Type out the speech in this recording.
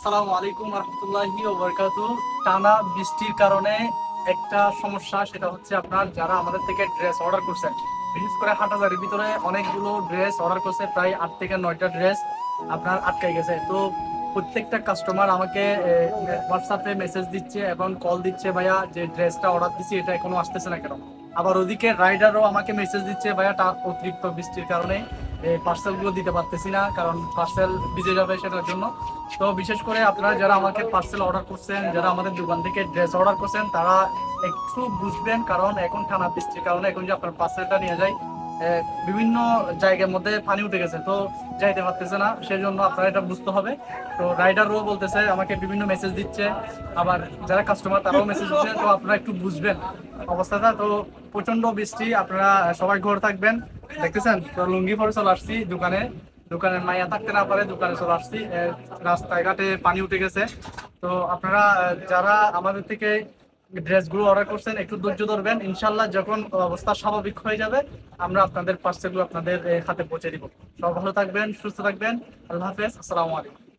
আসসালামু আলাইকুম রহমতুল্লাহি ওয়া বারাকাতুহু। টানা বৃষ্টির কারণে একটা সমস্যা, সেটা হচ্ছে আপনার যারা আমাদের থেকে ড্রেস অর্ডার করছেন, বিশেষ করে হাটহাজারির ভিতরে অনেকগুলো ড্রেস অর্ডার করছে, প্রায় 8 থেকে 9টা ড্রেস আপনার আটকাই গেছে। তো প্রত্যেকটা কাস্টমার আমাকে হোয়াটসঅ্যাপে মেসেজ দিচ্ছে এবং কল দিচ্ছে, ভাইয়া যে ড্রেসটা অর্ডার দিচ্ছি এটা এখনো আসতেছে না কেন। আবার ওদিকে রাইডারও আমাকে মেসেজ দিচ্ছে, ভাইয়া অতিরিক্ত বৃষ্টির কারণে পার্সেলগুলো দিতে পারতেছি না, কারণ পার্সেল ভিজে যাবে সেটার জন্য। তো বিশেষ করে আপনারা যারা আমাকে পার্সেল অর্ডার করছেন, যারা আমাদের দোকান থেকে ড্রেস অর্ডার করছেন, তারা একটু বুঝবেন, কারণ এখন টানা বৃষ্টির কারণে এখন যে আপনার পার্সেলটা নিয়ে যায় বিভিন্ন জায়গার মধ্যে পানি উঠে গেছে, তো যাইতে পারতেছে না, সেই জন্য আপনারা এটা বুঝতে হবে। তো রাইডারও বলতেছে, আমাকে বিভিন্ন মেসেজ দিচ্ছে, আবার যারা কাস্টমার তারাও মেসেজ দিচ্ছে, তো আপনারা একটু বুঝবেন অবস্থাটা। তো প্রচন্ড বৃষ্টি, আপনারা সবাই ঘরে থাকবেন। দেখতেছেন তো লুঙ্গি পরে চলে আসছি দোকানে, দোকানের মাইয়া থাকতে না পারে দোকানে চলে আসছি। রাস্তায় ঘাটে পানি উঠে গেছে। তো আপনারা যারা আমাদের থেকে ড্রেসগুলো অর্ডার করছেন একটু ধৈর্য ধরবেন, ইনশাল্লাহ যখন অবস্থা স্বাভাবিক হয়ে যাবে আমরা আপনাদের পার্সেলগুলো আপনাদের হাতে পৌঁছে দিব। সব ভালো থাকবেন, সুস্থ থাকবেন। আল্লাহ হাফেজ, আসসালামু আলাইকুম।